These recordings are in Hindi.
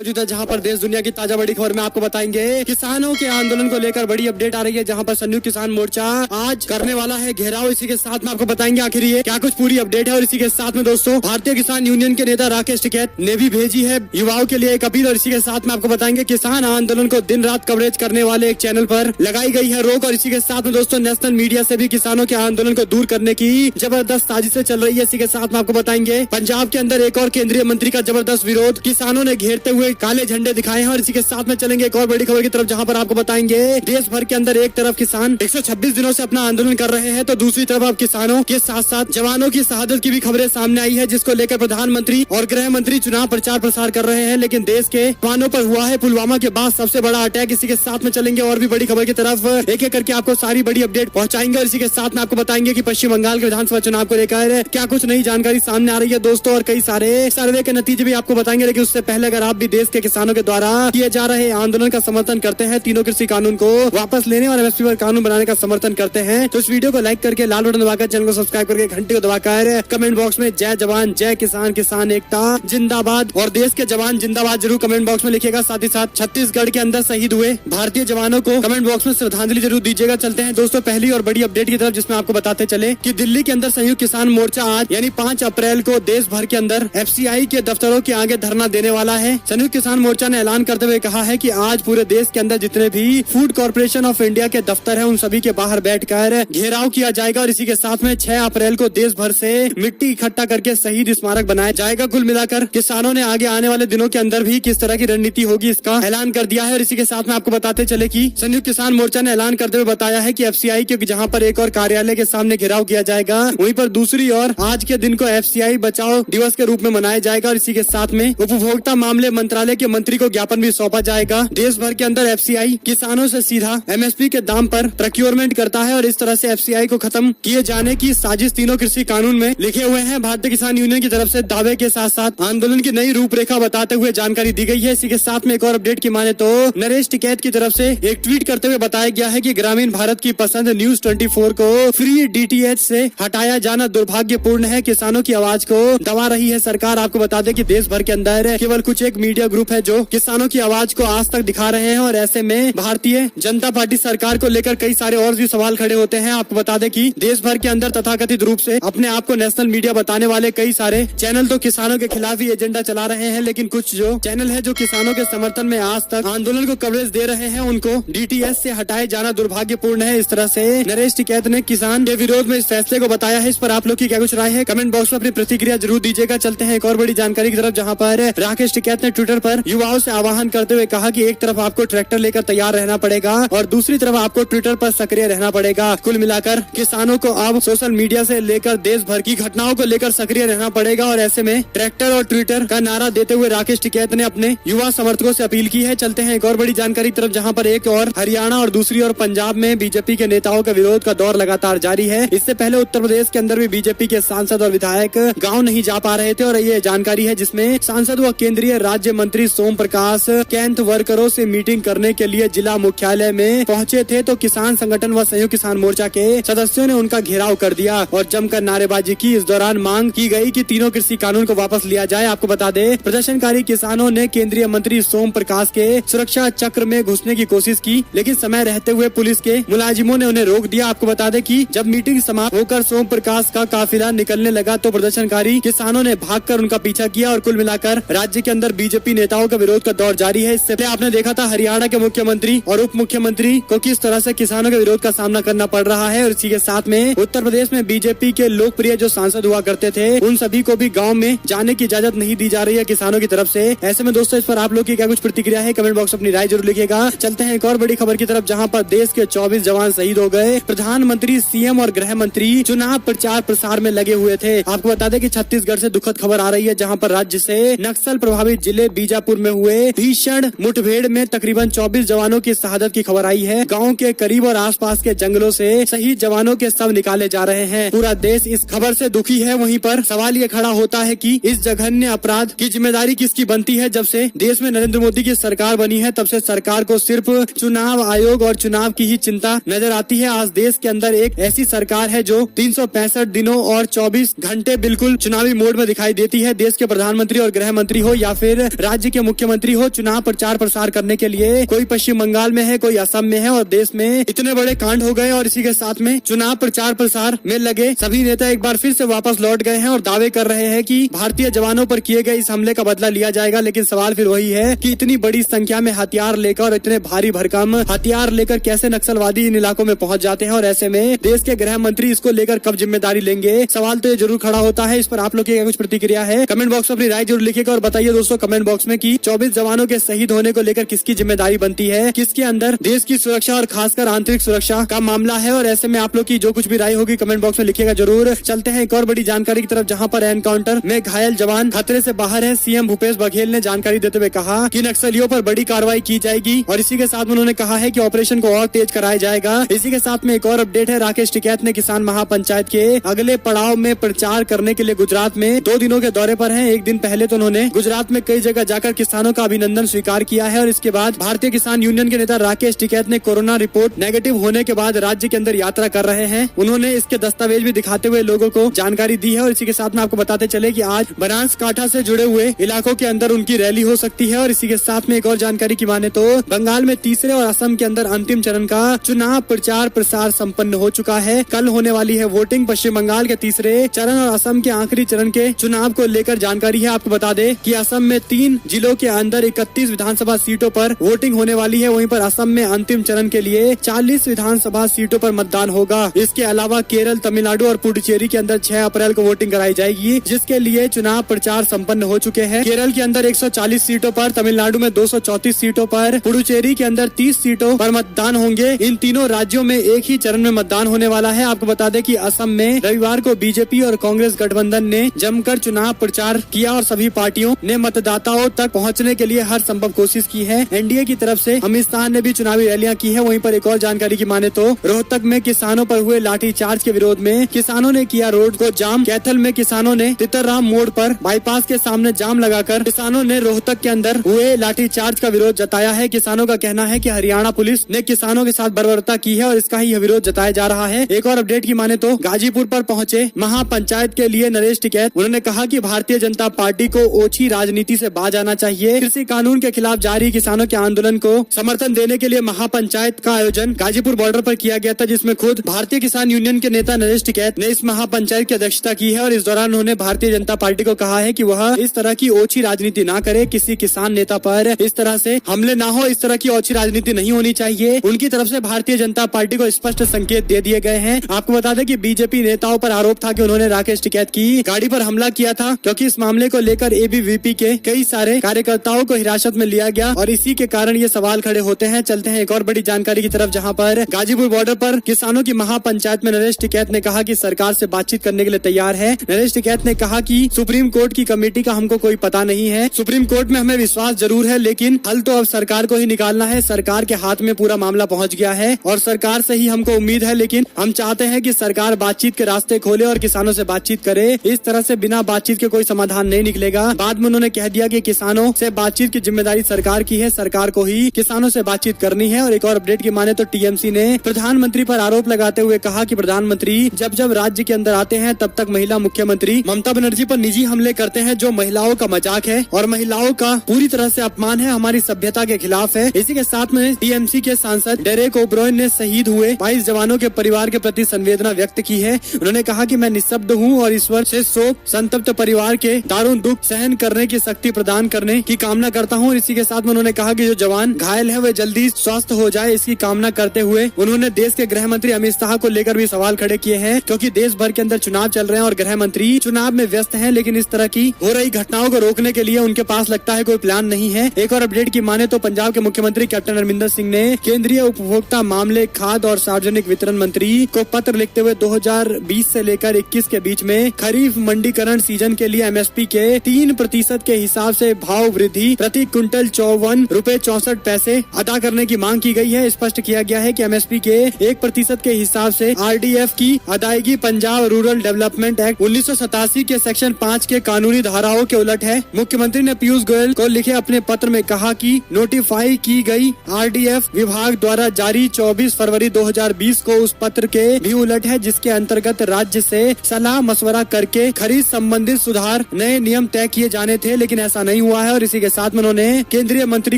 जहां पर देश दुनिया की ताजा बड़ी खबर में आपको बताएंगे किसानों के आंदोलन को लेकर बड़ी अपडेट आ रही है, जहां पर संयुक्त किसान मोर्चा आज करने वाला है घेराव। इसी के साथ में आपको बताएंगे आखिर ये क्या कुछ पूरी अपडेट है। और इसी के साथ में दोस्तों भारतीय किसान यूनियन के नेता राकेश टिकैत ने भी भेजी है युवाओं के लिए एक अपील। और इसी के साथ में आपको बताएंगे किसान आंदोलन को दिन रात कवरेज करने वाले एक चैनल पर लगाई गई है रोक। और इसी के साथ में दोस्तों नेशनल मीडिया से भी किसानों के आंदोलन को दूर करने की जबरदस्त साजिशें चल रही है। इसी के साथ में आपको बताएंगे पंजाब के अंदर एक और केंद्रीय मंत्री का जबरदस्त विरोध किसानों ने घेरते हुए काले झंडे दिखाए हैं। और इसी के साथ में चलेंगे एक और बड़ी खबर की तरफ, जहां पर आपको बताएंगे देश भर के अंदर एक तरफ किसान 126 दिनों से अपना आंदोलन कर रहे हैं, तो दूसरी तरफ अब किसानों के साथ साथ जवानों की शहादत की भी खबरें सामने आई है, जिसको लेकर प्रधानमंत्री और गृह मंत्री चुनाव प्रचार प्रसार कर रहे हैं। लेकिन देश के जवानों पर हुआ है पुलवामा के बाद सबसे बड़ा अटैक। इसी के साथ में चलेंगे और भी बड़ी खबर की तरफ, एक एक करके आपको सारी बड़ी अपडेट पहुंचाएंगे। और इसी के साथ में आपको बताएंगे कि पश्चिम बंगाल के विधानसभा चुनाव को लेकर क्या कुछ नई जानकारी सामने आ रही है दोस्तों, और कई सारे सर्वे के नतीजे भी आपको बताएंगे। लेकिन उससे पहले अगर आप भी देश के किसानों के द्वारा किए जा रहे आंदोलन का समर्थन करते हैं, तीनों कृषि कानून को वापस लेने और एमएसपी पर कानून बनाने का समर्थन करते हैं, तो इस वीडियो को लाइक करके लाल बटन दबाकर चैनल को सब्सक्राइब करके घंटे को दबाकर कमेंट बॉक्स में जय जवान जय किसान, किसान एकता जिंदाबाद और देश के जवान जिंदाबाद जरूर कमेंट बॉक्स में लिखिएगा। साथ ही साथ छत्तीसगढ़ के अंदर शहीद हुए भारतीय जवानों को कमेंट बॉक्स में श्रद्धांजलि जरूर दीजिएगा। चलते हैं दोस्तों पहली और बड़ी अपडेट की तरफ, जिसमें आपको बताते चले कि दिल्ली के अंदर संयुक्त किसान मोर्चा आज यानी 5 अप्रैल को देश भर के अंदर एफसीआई के दफ्तरों के आगे धरना देने वाला है। संयुक्त किसान मोर्चा ने ऐलान करते हुए कहा है कि आज पूरे देश के अंदर जितने भी फूड कॉर्पोरेशन ऑफ इंडिया के दफ्तर हैं, उन सभी के बाहर बैठकर घेराव किया जाएगा। और इसी के साथ में 6 अप्रैल को देश भर से मिट्टी इकट्ठा करके शहीद स्मारक बनाया जाएगा। कुल मिलाकर किसानों ने आगे आने वाले दिनों के अंदर भी किस तरह की रणनीति होगी इसका ऐलान कर दिया है। और इसी के साथ में आपको बताते चले कि संयुक्त किसान मोर्चा ने ऐलान करते हुए बताया है कि एफसीआई के जहां पर एक और कार्यालय के सामने घेराव किया जाएगा, वहीं पर दूसरी ओर आज के दिन को एफसीआई बचाओ दिवस के रूप में मनाया जाएगा। और इसी के साथ में उपभोक्ता मामले मंत्रालय के मंत्री को ज्ञापन भी सौंपा जाएगा। देश भर के अंदर एफसीआई किसानों से सीधा एमएसपी के दाम पर प्रोक्योरमेंट करता है, और इस तरह से एफसीआई को खत्म किए जाने की साजिश तीनों कृषि कानून में लिखे हुए हैं। भारतीय किसान यूनियन की तरफ से दावे के साथ साथ आंदोलन की नई रूपरेखा बताते हुए जानकारी दी गई है। इसी के साथ में एक और अपडेट की माने तो नरेश टिकैत की तरफ से एक ट्वीट करते हुए बताया गया है कि ग्रामीण भारत की पसंद न्यूज 24 को फ्री डीटीएच से हटाया जाना दुर्भाग्यपूर्ण है। किसानों की आवाज को दबा रही है सरकार। आपको बता दें कि देश भर के अंदर केवल कुछ एक मीडिया ग्रुप है जो किसानों की आवाज को आज तक दिखा रहे हैं, और ऐसे में भारतीय जनता पार्टी सरकार को लेकर कई सारे और भी सवाल खड़े होते हैं। आपको बता दें कि देश भर के अंदर तथाकथित रूप से अपने आप को नेशनल मीडिया बताने वाले कई सारे चैनल तो किसानों के खिलाफ ही एजेंडा चला रहे हैं, लेकिन कुछ जो चैनल है जो किसानों के समर्थन में आज तक आंदोलन को कवरेज दे रहे हैं, उनको डीटीएच से हटाए जाना दुर्भाग्यपूर्ण है। इस तरह से नरेश टिकैत ने किसान के विरोध में इस फैसले को बताया है। इस पर आप लोग की क्या कुछ राय है, कमेंट बॉक्स में अपनी प्रतिक्रिया जरूर दीजिएगा। चलते हैं एक और बड़ी जानकारी की तरफ, जहाँ पर राकेश टिकैत ने ट्विटर पर युवाओं से आह्वान करते हुए कहा कि एक तरफ आपको ट्रैक्टर लेकर तैयार रहना पड़ेगा और दूसरी तरफ आपको ट्विटर पर सक्रिय रहना पड़ेगा। कुल मिलाकर किसानों को अब सोशल मीडिया से लेकर देश भर की घटनाओं को लेकर सक्रिय रहना पड़ेगा, और ऐसे में ट्रैक्टर और ट्विटर का नारा देते हुए राकेश टिकैत ने अपने युवा समर्थकों से अपील की है। चलते हैं एक और बड़ी जानकारी की तरफ, जहां पर एक और हरियाणा और दूसरी ओर पंजाब में बीजेपी के नेताओं का विरोध का दौर लगातार जारी है। इससे पहले उत्तर प्रदेश के अंदर भी बीजेपी के सांसद और विधायक गाँव नहीं जा पा रहे थे, और ये जानकारी है जिसमें सांसद व केंद्रीय राज्य मंत्री सोम प्रकाश कैंथ वर्करों से मीटिंग करने के लिए जिला मुख्यालय में पहुंचे थे, तो किसान संगठन व संयुक्त किसान मोर्चा के सदस्यों ने उनका घेराव कर दिया और जमकर नारेबाजी की। इस दौरान मांग की गई कि तीनों कृषि कानून को वापस लिया जाए। आपको बता दें प्रदर्शनकारी किसानों ने केंद्रीय मंत्री सोम प्रकाश के सुरक्षा चक्र में घुसने की कोशिश की, लेकिन समय रहते हुए पुलिस के मुलाजिमों ने उन्हें रोक दिया। आपको बता दें कि जब मीटिंग समाप्त होकर सोम प्रकाश का काफिला निकलने लगा, तो प्रदर्शनकारी किसानों ने भागकर उनका पीछा किया, और कुल मिलाकर राज्य के अंदर बीजेपी नेताओं का विरोध का दौर जारी है। इससे पहले आपने देखा था हरियाणा के मुख्यमंत्री और उप मुख्यमंत्री को किस तरह से किसानों के विरोध का सामना करना पड़ रहा है। और इसी के साथ में उत्तर प्रदेश में बीजेपी के लोकप्रिय जो सांसद हुआ करते थे, उन सभी को भी गांव में जाने की इजाजत नहीं दी जा रही है किसानों की तरफ से। ऐसे में दोस्तों इस पर आप लोग की क्या कुछ प्रतिक्रिया है, कमेंट बॉक्स में अपनी राय जरूर लिखिएगा। चलते हैं एक और बड़ी खबर की तरफ, जहां पर देश के 24 जवान शहीद हो गए। प्रधानमंत्री, सीएम और गृह मंत्री चुनाव प्रचार प्रसार में लगे हुए थे। आपको बता दें कि छत्तीसगढ़ से दुखद खबर आ रही है, जहां पर राज्य से नक्सल प्रभावित जिले बीजापुर में हुए भीषण मुठभेड़ में तकरीबन 24 जवानों की शहादत की खबर आई है। गाँव के करीब और आसपास के जंगलों से शहीद जवानों के शव निकाले जा रहे हैं। पूरा देश इस खबर से दुखी है। वहीं पर सवाल ये खड़ा होता है कि इस जघन्य अपराध की जिम्मेदारी किसकी बनती है। जब से देश में नरेंद्र मोदी की सरकार बनी है, तब से सरकार को सिर्फ चुनाव आयोग और चुनाव की ही चिंता नजर आती है। आज देश के अंदर एक ऐसी सरकार है जो 365 दिनों और 24 घंटे बिल्कुल चुनावी मोड में दिखाई देती है। देश के प्रधानमंत्री और गृह मंत्री हो या फिर राज्य के मुख्यमंत्री हो चुनाव प्रचार प्रसार करने के लिए। कोई पश्चिम बंगाल में है, कोई असम में है और देश में इतने बड़े कांड हो गए और इसी के साथ में चुनाव प्रचार प्रसार में लगे सभी नेता एक बार फिर से वापस लौट गए हैं और दावे कर रहे हैं कि भारतीय जवानों पर किए गए इस हमले का बदला लिया जाएगा। लेकिन सवाल फिर वही है कि इतनी बड़ी संख्या में हथियार लेकर और इतने भारी भरकम हथियार लेकर कैसे नक्सलवादी इन इलाकों में पहुंच जाते हैं और ऐसे में देश के गृह मंत्री इसको लेकर कब जिम्मेदारी लेंगे, सवाल तो ये जरूर खड़ा होता है। इस पर आप लोग की कुछ प्रतिक्रिया है कमेंट बॉक्स में अपनी राय जरूर लिखिएगा और बताइए दोस्तों कमेंट बॉक्स में कि 24 जवानों के शहीद होने को लेकर किसकी जिम्मेदारी बनती है, किसके अंदर देश की सुरक्षा और खासकर आंतरिक सुरक्षा का मामला है। और ऐसे में आप लोग की जो कुछ भी राय होगी कमेंट बॉक्स में लिखिएगा जरूर। चलते हैं एक और बड़ी जानकारी की तरफ, जहां पर एनकाउंटर में घायल जवान खतरे से बाहर है। सीएम भूपेश बघेल ने जानकारी देते हुए कहा कि नक्सलियों पर बड़ी कार्रवाई की जाएगी और इसी के साथ में उन्होंने कहा है कि ऑपरेशन को और तेज कराया जाएगा। इसी के साथ में एक और अपडेट है, राकेश टिकैत ने किसान महापंचायत के अगले पड़ाव में प्रचार करने के लिए गुजरात में 2 दिनों के दौरे पर हैं। एक दिन पहले तो उन्होंने गुजरात में कई जगह जाकर किसानों का अभिनंदन स्वीकार किया है और इसके बाद भारतीय किसान यूनियन के नेता राकेश टिकैत ने कोरोना रिपोर्ट नेगेटिव होने के बाद राज्य के अंदर यात्रा कर रहे हैं। उन्होंने इसके दस्तावेज भी दिखाते हुए लोगों को जानकारी दी है और इसी के साथ में आपको बताते चले कि आज बनासकांठा से जुड़े हुए इलाकों के अंदर उनकी रैली हो सकती है। और इसी के साथ में एक और जानकारी की माने तो बंगाल में तीसरे और असम के अंदर अंतिम चरण का चुनाव प्रचार प्रसार संपन्न हो चुका है। कल होने वाली है वोटिंग। पश्चिम बंगाल के तीसरे चरण और असम के आखिरी चरण के चुनाव को लेकर जानकारी है। आपको बता दें कि असम में 3 जिलों के अंदर 31 विधानसभा सीटों पर वोटिंग होने वाली है। वहीं पर असम में अंतिम चरण के लिए 40 विधानसभा सीटों पर मतदान होगा। इसके अलावा केरल, तमिलनाडु और पुडुचेरी के अंदर 6 अप्रैल को वोटिंग कराई जाएगी, जिसके लिए चुनाव प्रचार संपन्न हो चुके हैं। केरल के अंदर 140 सीटों पर, तमिलनाडु में 234 सीटों पर, पुडुचेरी के अंदर 30 सीटों पर मतदान होंगे। इन तीनों राज्यों में एक ही चरण में मतदान होने वाला है। आपको बता दें कि असम में रविवार को बीजेपी और कांग्रेस गठबंधन ने जमकर चुनाव प्रचार किया और सभी पार्टियों ने मतदाताओं तक पहुंचने के लिए हर संभव कोशिश की है। एनडीए की तरफ से अमित शाह ने भी चुनावी रैलियां की है। वहीं पर एक और जानकारी की माने तो रोहतक में किसानों पर हुए लाठीचार्ज के विरोध में किसानों ने किया रोड को जाम। कैथल में किसानों ने तितरराम मोड़ पर बाईपास के सामने जाम लगाकर किसानों ने रोहतक के अंदर हुए लाठीचार्ज का विरोध जताया है। किसानों का कहना है कि हरियाणा पुलिस ने किसानों के साथ बर्बरता की है और इसका ही विरोध जताया जा रहा है। एक और अपडेट की माने तो गाजीपुर पर पहुंचे महापंचायत के लिए नरेश टिकैत। उन्होंने कहा कि भारतीय जनता पार्टी को ओछी राजनीति से बाज आना चाहिए। कृषि कानून के खिलाफ जारी किसानों के आंदोलन को समर्थन देने के लिए महापंचायत का आयोजन गाजीपुर बॉर्डर पर किया गया था, जिसमें खुद भारतीय किसान यूनियन के नेता नरेश टिकैत ने इस महापंचायत की अध्यक्षता की है। और इस दौरान उन्होंने भारतीय जनता पार्टी को कहा है कि वह इस तरह की ओछी राजनीति ना करे, किसी किसान नेता पर इस तरह से हमले ना हो, इस तरह की ओछी राजनीति नहीं होनी चाहिए। उनकी तरफ से भारतीय जनता पार्टी को स्पष्ट संकेत दे दिए गए हैं। आपको बता दें कि बीजेपी नेताओं पर आरोप था कि उन्होंने राकेश टिकैत की गाड़ी पर हमला किया था, क्योंकि इस मामले को लेकर एबीवीपी के कई सारे कार्यकर्ताओं को हिरासत में लिया गया और इसी के कारण ये सवाल खड़े होते हैं। चलते हैं एक और बड़ी जानकारी की तरफ, जहां पर गाजीपुर बॉर्डर पर किसानों की महापंचायत में नरेश टिकैत ने कहा कि सरकार से बातचीत करने के लिए तैयार है। नरेश टिकैत ने कहा कि सुप्रीम कोर्ट की कमेटी का हमको कोई पता नहीं है। सुप्रीम कोर्ट में हमें विश्वास जरूर है, लेकिन हल तो अब सरकार को ही निकालना है। सरकार के हाथ में पूरा मामला पहुंच गया है और सरकार से ही हमको उम्मीद है, लेकिन हम चाहते हैं कि सरकार बातचीत के रास्ते खोले और किसानों से बातचीत करे। इस तरह से बिना बातचीत के कोई समाधान नहीं निकलेगा। बाद में उन्होंने कह दिया कि किसानों से बातचीत की जिम्मेदारी सरकार की है, सरकार को ही किसानों से बातचीत करनी है। और एक और अपडेट की माने तो टीएमसी ने प्रधानमंत्री पर आरोप लगाते हुए कहा कि प्रधानमंत्री जब जब राज्य के अंदर आते हैं तब तक महिला मुख्यमंत्री ममता बनर्जी पर निजी हमले करते हैं, जो महिलाओं का मजाक है और महिलाओं का पूरी तरह से अपमान है, हमारी सभ्यता के खिलाफ है। इसी के साथ में टीएमसी के सांसद डेरेक ओब्रायन ने शहीद हुए 22 जवानों के परिवार के प्रति संवेदना व्यक्त की है। उन्होंने कहा कि मैं निःशब्द हूँ और ईश्वर से शोक संतप्त परिवार के दारुण दुख सहन करने की शक्ति प्रदान करने की कामना करता हूँ। इसी के साथ में उन्होंने कहा कि जो जवान घायल है वे जल्दी स्वस्थ हो जाए, इसकी कामना करते हुए उन्होंने देश के गृह मंत्री अमित शाह को लेकर भी सवाल खड़े किए हैं, क्योंकि देश भर के अंदर चुनाव चल रहे हैं और गृह मंत्री चुनाव में व्यस्त हैं, लेकिन इस तरह की हो रही घटनाओं को रोकने के लिए उनके पास लगता है कोई प्लान नहीं है। एक और अपडेट की माने तो पंजाब के मुख्यमंत्री कैप्टन अमरिंदर सिंह ने केंद्रीय उपभोक्ता मामले, खाद्य और सार्वजनिक वितरण मंत्री को पत्र लिखते हुए 2020 से लेकर 21 के बीच में खरीफ मंडीकरण सीजन के लिए एमएसपी के 3% के हिसाब से भाव वृद्धि प्रति क्विंटल 54.64 अदा करने की मांग की गई है। स्पष्ट किया गया है कि एमएसपी के 1% के हिसाब से आरडीएफ की अदायगी पंजाब रूरल डेवलपमेंट एक्ट 1987 के सेक्शन 5 के कानूनी धाराओं के उलट है। मुख्यमंत्री ने पीयूष गोयल को लिखे अपने पत्र में कहा कि नोटिफाई की गई आरडीएफ विभाग द्वारा जारी 24 फरवरी 2020 को उस पत्र के भी उलट है, जिसके अंतर्गत राज्य से सलाह मशवरा करके खरीद संबंधित सुधार नए नियम तय किए जाने थे, लेकिन ऐसा नहीं हुआ है और इसी के साथ में उन्होंने केंद्रीय मंत्री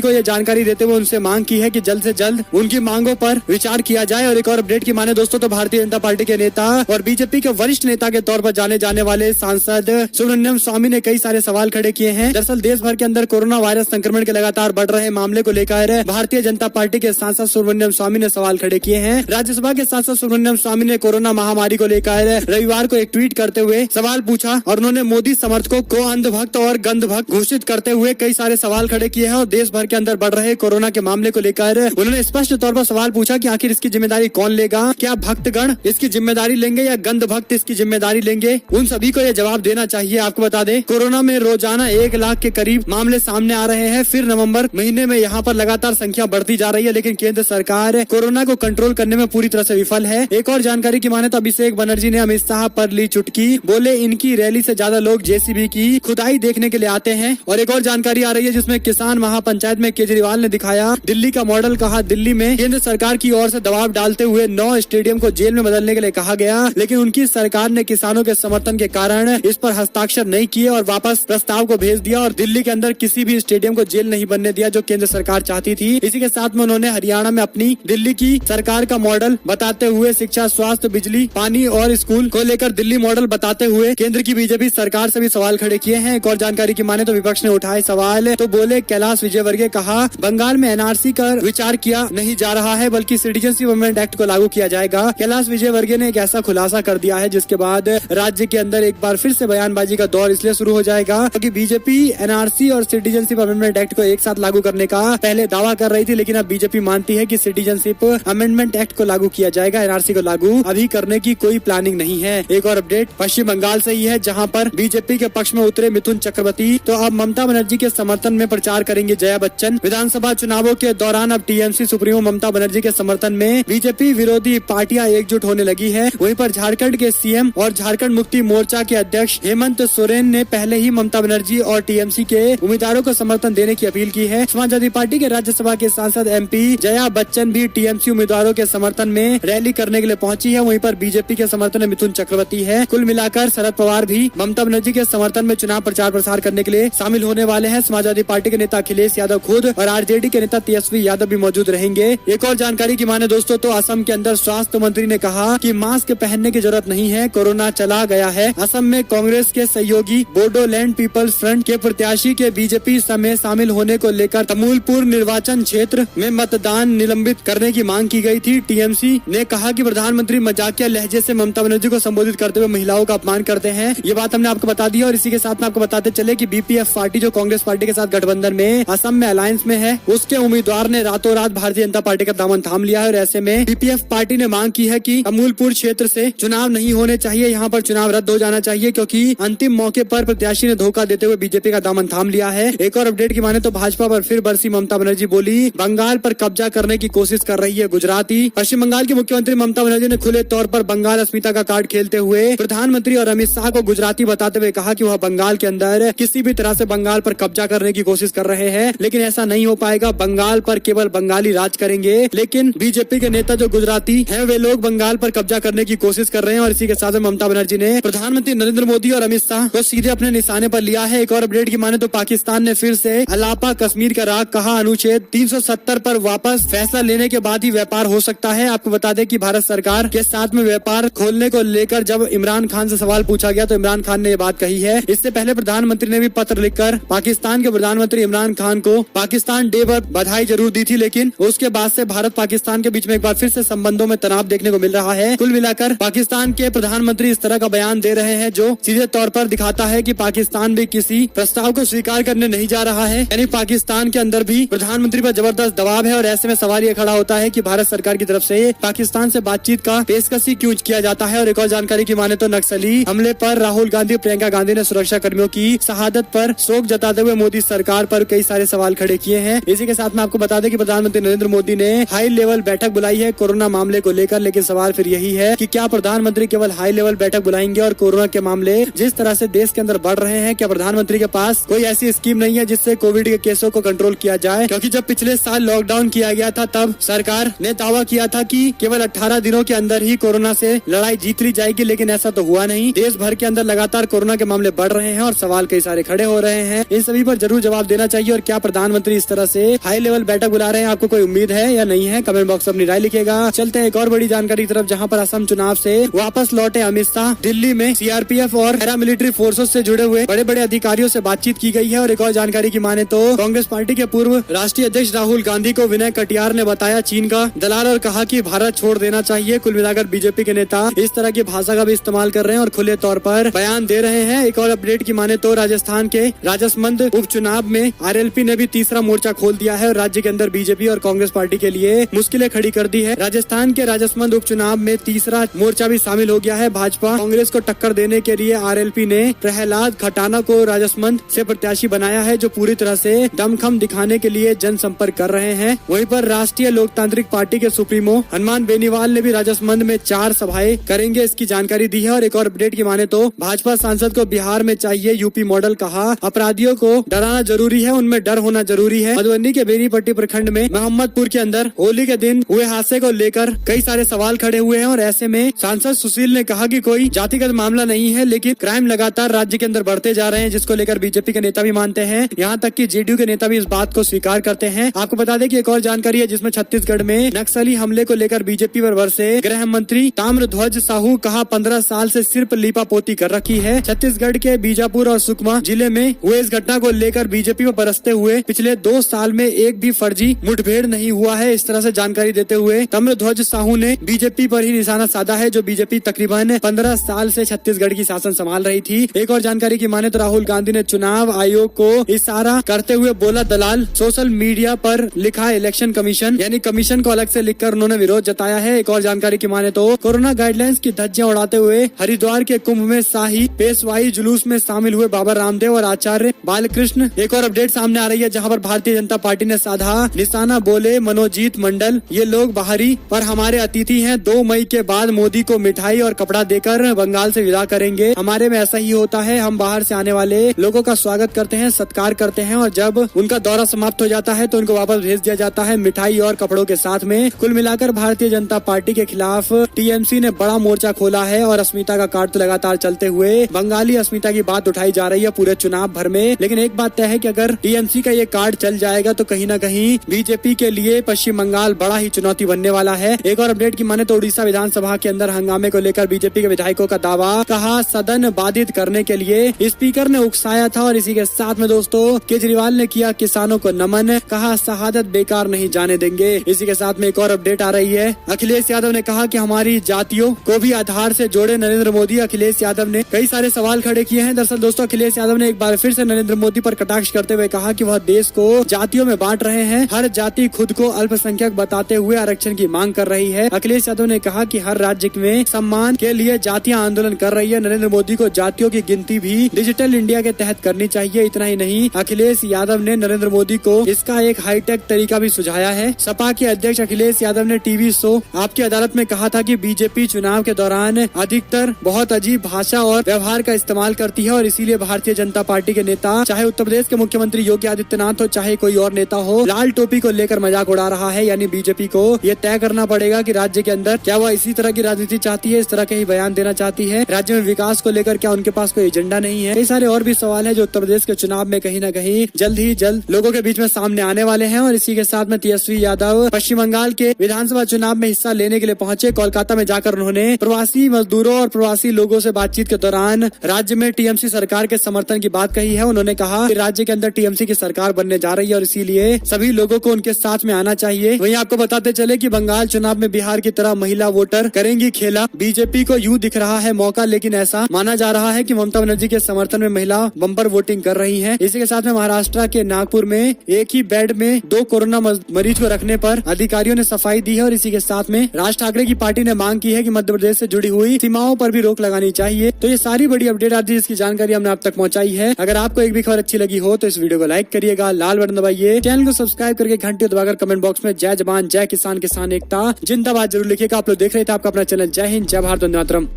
को यह जानकारी देते हुए उनसे मांग की है कि जल्द से जल्द उनकी मांगों पर विचार किया जाए। और एक और अपडेट की माने दोस्तों तो भारतीय जनता पार्टी के नेता और बीजेपी के वरिष्ठ नेता के तौर पर जाने जाने वाले सांसद सुब्रमण्यम स्वामी ने कई सारे सवाल खड़े किए हैं। दरअसल देश भर के अंदर कोरोना वायरस संक्रमण के लगातार बढ़ रहे मामले को लेकर भारतीय जनता पार्टी के सांसद सुब्रमण्यम स्वामी ने सवाल खड़े किए हैं। राज्यसभा के सांसद सुब्रमण्यम स्वामी ने कोरोना महामारी को लेकर रविवार को एक ट्वीट करते हुए सवाल पूछा और उन्होंने मोदी समर्थकों को अंधभक्त और गंधभक्त घोषित करते हुए कई सारे सवाल खड़े किए हैं। और देश भर के अंदर बढ़ रहे कोरोना के मामले को लेकर उन्होंने स्पष्ट तौर पर सवाल पूछा कि आखिर इसकी जिम्मेदारी कौन लेगा, क्या भक्तगण इसकी जिम्मेदारी लेंगे या गंध भक्त इसकी जिम्मेदारी लेंगे। उन सभी को यह जवाब देना चाहिए। आपको बता दें कोरोना में रोजाना 1 लाख के करीब मामले सामने आ रहे हैं। फिर नवंबर महीने में यहाँ पर लगातार संख्या बढ़ती जा रही है, लेकिन केंद्र सरकार कोरोना को कंट्रोल करने में पूरी तरह से विफल है। एक और जानकारी की माने तो अभिषेक बनर्जी ने अमित शाह पर ली चुटकी, बोले इनकी रैली से ज्यादा लोग जेसीबी की खुदाई देखने के लिए आते हैं। और एक और जानकारी आ रही है जिसमें किसान महापंचायत में केजरीवाल ने दिखाया दिल्ली का मॉडल। कहा दिल्ली में केंद्र सरकार की ओर से दबाव डालते हुए 9 स्टेडियम को जेल में बदलने के लिए कहा गया, लेकिन उनकी सरकार ने किसानों के समर्थन के कारण इस पर हस्ताक्षर नहीं किए और वापस प्रस्ताव को भेज दिया और दिल्ली के अंदर किसी भी स्टेडियम को जेल नहीं बनने दिया जो केंद्र सरकार चाहती थी। इसी के साथ में उन्होंने हरियाणा में अपनी दिल्ली की सरकार का मॉडल बताते हुए शिक्षा, स्वास्थ्य, बिजली, पानी और स्कूल को लेकर दिल्ली मॉडल बताते हुए केंद्र की बीजेपी सरकार से भी सवाल खड़े किए हैं। एक और जानकारी की माने तो विपक्ष ने उठाए सवाल तो बोले कैलाश विजयवर्गीय कहा बंगाल में एनआरसी का विचार किया नहीं जा रहा है बल्कि सिटीजनशिप अमेंडमेंट एक्ट को लागू किया जाएगा। कैलाश विजयवर्गीय ने एक ऐसा खुलासा कर दिया है जिसके बाद राज्य के अंदर एक बार फिर से बयानबाजी का दौर इसलिए शुरू हो जाएगा क्योंकि बीजेपी एनआरसी और सिटीजनशिप अमेंडमेंट एक्ट को एक साथ लागू करने का पहले दावा कर रही थी, लेकिन अब बीजेपी मानती है कि सिटीजनशिप अमेंडमेंट एक्ट को लागू किया जाएगा। एनआरसी को लागू अभी करने की कोई प्लानिंग नहीं है। एक और अपडेट पश्चिम बंगाल से ही है जहां पर बीजेपी के पक्ष में उतरे मिथुन चक्रवर्ती। तो अब ममता बनर्जी के समर्थन में प्रचार करेंगे जया बच्चन। विधानसभा चुनावों के दौरान अब टीएमसी सुप्रीमो ममता बनर्जी के समर्थन में बीजेपी विरोधी पार्टियां एकजुट होने लगी है। वहीं पर झारखंड के सीएम और झारखंड मुक्ति मोर्चा के अध्यक्ष हेमंत सोरेन ने पहले ही ममता बनर्जी और टीएमसी के उम्मीदवारों को समर्थन देने की अपील की है। समाजवादी पार्टी के राज्यसभा के सांसद एमपी जया बच्चन भी टीएमसी उम्मीदवारों के समर्थन में रैली करने के लिए पहुंची है। वहीं पर बीजेपी के समर्थन में मिथुन चक्रवर्ती है। कुल मिलाकर शरद पवार भी ममता बनर्जी के समर्थन में चुनाव प्रचार प्रसार करने के लिए शामिल होने वाले हैं। समाजवादी पार्टी के नेता अखिलेश यादव खुद और आरजेडी के नेता तेजस्वी यादव भी मौजूद रहेंगे। एक और जानकारी की माने दोस्तों तो असम के अंदर स्वास्थ्य मंत्री ने कहा कि मास्क पहनने की जरूरत नहीं है, कोरोना चला गया है। असम में कांग्रेस के सहयोगी बोडोलैंड पीपल्स फ्रंट के प्रत्याशी के बीजेपी में शामिल होने को लेकर तमुलपुर निर्वाचन क्षेत्र में मतदान निलंबित करने की मांग की गई थी। टीएमसी ने कहा कि प्रधानमंत्री मजाकिया लहजे से ममता बनर्जी को संबोधित करते हुए महिलाओं का अपमान करते हैं। ये बात हमने आपको बता दी और इसी के साथ में आपको बताते चले कि बीपीएफ पार्टी जो कांग्रेस पार्टी के साथ गठबंधन में असम में अलायंस में है, उसके उम्मीदवार ने रातों रात भारतीय जनता पार्टी का दामन थाम लिया है। और ऐसे में बीपीएफ पार्टी ने मांग की है कि तमुलपुर क्षेत्र से चुनाव नहीं होने चाहिए, यहाँ पर चुनाव रद्द हो जाना चाहिए क्योंकि अंतिम मौके पर प्रत्याशी ने धोखा देते हुए बीजेपी का दामन थाम लिया है। एक और अपडेट की माने तो भाजपा पर फिर बरसी ममता बनर्जी, बोली बंगाल पर कब्जा करने की कोशिश कर रही है गुजराती। पश्चिम बंगाल की मुख्यमंत्री ममता बनर्जी ने खुले तौर पर बंगाल अस्मिता का कार्ड खेलते हुए प्रधानमंत्री और अमित शाह को गुजराती बताते हुए कहा कि वह बंगाल के अंदर किसी भी तरह से बंगाल पर कब्जा करने की कोशिश कर रहे हैं, लेकिन ऐसा नहीं हो पाएगा। बंगाल पर केवल बंगाली राज करेंगे, लेकिन बीजेपी के नेता जो गुजराती हैं वे लोग बंगाल पर कब्जा करने की कोशिश कर रहे हैं। और इसी के साथ ममता बनर्जी ने प्रधानमंत्री नरेंद्र मोदी और अमित शाह को सीधे अपने निशाने पर लिया है। एक और अपडेट की माने तो पाकिस्तान ने फिर से अलापा कश्मीर का राग कहा, अनुच्छेद 370 पर वापस फैसला लेने के बाद ही व्यापार हो सकता है। आपको बता दें कि भारत सरकार के साथ में व्यापार खोलने को लेकर जब इमरान खान से सवाल पूछा गया तो इमरान खान ने ये बात कही है। इससे पहले प्रधानमंत्री ने भी पत्र लिखकर पाकिस्तान के प्रधानमंत्री इमरान खान को पाकिस्तान डे पर बधाई जरूर दी थी, लेकिन उसके बाद से भारत पाकिस्तान के बीच में एक बार फिर से संबंधों में तनाव देखने को मिल रहा है। कुल मिलाकर पाकिस्तान के प्रधानमंत्री इस तरह का बयान दे रहे हैं जो सीधे तौर पर दिखाता है कि पाकिस्तान भी किसी प्रस्ताव को स्वीकार करने नहीं जा रहा है, यानी पाकिस्तान के अंदर भी प्रधानमंत्री पर जबरदस्त दबाव है। और ऐसे में सवाल ये खड़ा होता है कि भारत सरकार की तरफ से पाकिस्तान से बातचीत का पेशकश क्यों किया जाता है। और एक और जानकारी की माने तो नक्सली हमले पर राहुल गांधी, प्रियंका गांधी ने सुरक्षा कर्मियों की शहादत पर शोक जताते हुए मोदी सरकार पर कई सारे सवाल खड़े किए हैं। इसी के साथ में आपको बता दें कि प्रधानमंत्री नरेंद्र मोदी ने हाई लेवल बैठक बुलाई है कोरोना मामले को लेकर, लेकिन सवाल फिर यही है कि क्या प्रधानमंत्री केवल हाई लेवल बैठक बुलाएंगे और कोरोना के मामले जिस तरह से देश के अंदर बढ़ रहे हैं, क्या प्रधानमंत्री के पास कोई ऐसी स्कीम नहीं है जिससे कोविड के केसों को कंट्रोल किया जाए? क्योंकि जब पिछले साल लॉकडाउन किया गया था तब सरकार ने दावा किया था कि केवल 18 दिनों के अंदर ही कोरोना से लड़ाई जीत ली जाएगी, लेकिन ऐसा तो हुआ नहीं। देश भर के अंदर लगातार कोरोना के मामले बढ़ रहे हैं और सवाल कई सारे खड़े हो रहे हैं, इन सभी पर जरूर जवाब देना चाहिए। और क्या प्रधानमंत्री इस तरह से हाई लेवल बैठक बुला रहे हैं, आपको कोई उम्मीद है या नहीं है? कमेंट बॉक्स में अपनी राय लिखिएगा। चलते हैं एक और बड़ी जानकारी की तरफ, जहां पर असम चुनाव से वापस लौटे अमित शाह। दिल्ली में सीआरपीएफ और पैरामिलिट्री फोर्सेस से जुड़े हुए बड़े बड़े अधिकारियों से बातचीत की गई है। और एक और जानकारी की माने तो कांग्रेस पार्टी के पूर्व राष्ट्रीय अध्यक्ष राहुल गांधी को विनय कटियार ने बताया चीन का दलाल और कहा कि भारत छोड़ देना चाहिए। कुल मिलाकर बीजेपी के नेता इस तरह की भाषा का भी इस्तेमाल कर रहे हैं और खुले तौर पर बयान दे रहे हैं। एक और अपडेट की माने तो राजस्थान के राजसमंद उपचुनाव में आरएलपी ने भी तीसरा मोर्चा खोल दिया है और राज्य के अंदर बीजेपी और कांग्रेस पार्टी के लिए मुश्किलें खड़ी कर दी है। राजस्थान के राजसमंद उपचुनाव में तीसरा मोर्चा भी शामिल हो गया है। भाजपा कांग्रेस को टक्कर देने के लिए आरएलपी ने प्रहलाद खटाना को राजसमंद से प्रत्याशी बनाया है, जो पूरी तरह से दमखम दिखाने के लिए जनसंपर्क कर रहे हैं। वहीं पर राष्ट्रीय लोकतांत्रिक पार्टी के सुप्रीमो हनुमान बेनीवाल ने भी राजसमंद में 4 सभाएं करेंगे, इसकी जानकारी दी है। और एक और अपडेट की माने तो भाजपा सांसद को बिहार में चाहिए यूपी मॉडल, कहा अपराधियों को डराना जरूरी है, उनमें डर होना जरूरी है। मधुबनी के बेनीपट्टी प्रखंड में मोहम्मदपुर के अंदर होली के दिन हुए हादसे को लेकर कई सारे सवाल खड़े हुए हैं और ऐसे में सांसद सुशील ने कहा कि कोई जातिगत मामला नहीं है, लेकिन क्राइम लगातार राज्य के अंदर बढ़ते जा रहे हैं, जिसको लेकर बीजेपी के नेता भी मानते हैं। यहाँ तक कि जेडीयू के नेता भी इस बात को स्वीकार करते हैं। आपको बता दें कि एक और जानकारी है जिसमें छत्तीसगढ़ में नक्सली हमले को लेकर बीजेपी पर बरसे गृह मंत्री ताम्रध्वज साहू, कहा 15 साल से सिर्फ लीपापोती कर रखी है। छत्तीसगढ़ के बीजापुर और सुकमा जिले में हुए इस घटना को लेकर बीजेपी पर बरसते हुए पिछले 2 साल में एक भी फर्जी मुठभेड़ नहीं हुआ है, इस तरह से जानकारी देते हुए ताम्रध्वज साहू ने बीजेपी पर ही निशाना साधा है, जो बीजेपी तकरीबन 15 साल से छत्तीसगढ़ की शासन संभाल रही थी। एक और जानकारी की माने तो राहुल गांधी ने चुनाव आयोग को इशारा करते हुए बोला दलाल। सोशल मीडिया पर लिखा इलेक्शन कमीशन, यानी कमीशन को अलग से लिखकर उन्होंने विरोध जताया है। एक और जानकारी की माने तो कोरोना गाइडलाइंस की धज्जियां उड़ाते हुए हरिद्वार के कुंभ में शाही पेशवाई जुलूस में शामिल हुए बाबा रामदेव और आचार्य बालकृष्ण। एक और अपडेट सामने आ रही है जहां पर भारतीय जनता पार्टी ने साधा निशाना, बोले मनोजीत मंडल ये लोग बाहरी पर हमारे अतिथि हैं। 2 मई के बाद मोदी को मिठाई और कपड़ा देकर बंगाल से विदा करेंगे। हमारे में ऐसा ही होता है, हम बाहर से आने वाले लोगों का स्वागत करते हैं, सत्कार करते हैं और जब उनका दौरा समाप्त हो जाता है तो उनको वापस भेज दिया जाता है मिठाई और कपड़ों के साथ में। कुल मिलाकर भारतीय जनता पार्टी के खिलाफ टीएमसी ने बड़ा मोर्चा खोला है और अस्मिता का कार्ड तो लगातार चलते हुए बंगाली अस्मिता की बात उठाई जा रही है पूरे चुनाव भर में। लेकिन एक बात तय है कि अगर टीएमसी का ये कार्ड चल जाएगा तो कहीं न कहीं बीजेपी के लिए पश्चिम बंगाल बड़ा ही चुनौती बनने वाला है। एक और अपडेट की माने तो उड़ीसा विधानसभा के अंदर हंगामे को लेकर बीजेपी के विधायकों का दावा, कहा सदन बाधित करने के लिए स्पीकर ने उकसाया था। और इसी के साथ में दोस्तों केजरीवाल ने किया किसानों को नमन, कहा शहादत बेकार नहीं जाने देंगे। इसी के साथ में एक और अपडेट आ रही है, अखिलेश यादव ने कहा कि हमारी जातियों को भी आधार से जोड़े नरेंद्र मोदी। अखिलेश यादव ने कई सारे सवाल खड़े किए हैं। दरअसल दोस्तों अखिलेश यादव ने एक बार फिर से नरेंद्र मोदी पर कटाक्ष करते हुए कहा कि वह देश को जातियों में बांट रहे हैं, हर जाति खुद को अल्पसंख्यक बताते हुए आरक्षण की मांग कर रही है। अखिलेश यादव ने कहा कि हर राज्य में सम्मान के लिए जातियां आंदोलन कर रही है। नरेंद्र मोदी को जातियों की गिनती भी डिजिटल इंडिया के तहत करनी चाहिए। इतना ही नहीं, अखिलेश यादव ने नरेंद्र मोदी को इसका एक हाईटेक तरीका भी सुझाया है। सपा के अध्यक्ष अखिलेश यादव ने टीवी शो आपकी अदालत में कहा था कि बीजेपी चुनाव के दौरान अधिकतर बहुत अजीब भाषा और व्यवहार का इस्तेमाल करती है और इसीलिए भारतीय जनता पार्टी के नेता, चाहे उत्तर प्रदेश के मुख्यमंत्री योगी आदित्यनाथ हो चाहे कोई और नेता हो, लाल टोपी को लेकर मजाक उड़ा रहा है। यानी बीजेपी को ये तय करना पड़ेगा कि राज्य के अंदर क्या वह इसी तरह की राजनीति चाहती है, इस तरह के ही बयान देना चाहती है। राज्य में विकास को लेकर क्या उनके पास कोई एजेंडा नहीं है? कई सारे और भी सवाल है जो उत्तर प्रदेश के चुनाव में कहीं न कहीं जल्द ही जल्द लोगों के बीच में सामने आने वाले हैं। और इसी के साथ में तेजस्वी यादव पश्चिम बंगाल के विधानसभा चुनाव में हिस्सा लेने के लिए पहुंचे। कोलकाता में जाकर उन्होंने प्रवासी मजदूरों और प्रवासी लोगों से बातचीत के दौरान राज्य में टीएमसी सरकार के समर्थन की बात कही है। उन्होंने कहा कि राज्य के अंदर टीएमसी की सरकार बनने जा रही है और इसीलिए सभी लोगों को उनके साथ में आना चाहिए। वहीं आपको बताते चले कि बंगाल चुनाव में बिहार की तरह महिला वोटर करेंगी खेला। बीजेपी को यूं दिख रहा है मौका, लेकिन ऐसा माना जा रहा है कि ममता बनर्जी के समर्थन में महिला बम्पर वोटिंग कर रही है। इसी के साथ में महाराष्ट्र के नागपुर में एक ही बेड में 2 कोरोना मरीज को रखने पर अधिकारियों ने सफाई दी है। और इसी के साथ में राज ठाकरे की पार्टी ने मांग की है कि मध्य प्रदेश से जुड़ी हुई सीमाओं पर भी रोक लगानी चाहिए। तो ये सारी बड़ी अपडेट आज जिसकी जानकारी हमने आप तक पहुंचाई है। अगर आपको एक भी खबर अच्छी लगी हो तो इस वीडियो को लाइक करिएगा, लाल बटन दबाइए, चैनल को सब्सक्राइब करके घंटी दबाकर कमेंट बॉक्स में जय जवान जय किसान किसान एकता जिंदाबाद जरूर लिखिएगा। आप लोग देख रहे थे आपका अपना चैनल जय हिंद जय भारत वंदे मातरम।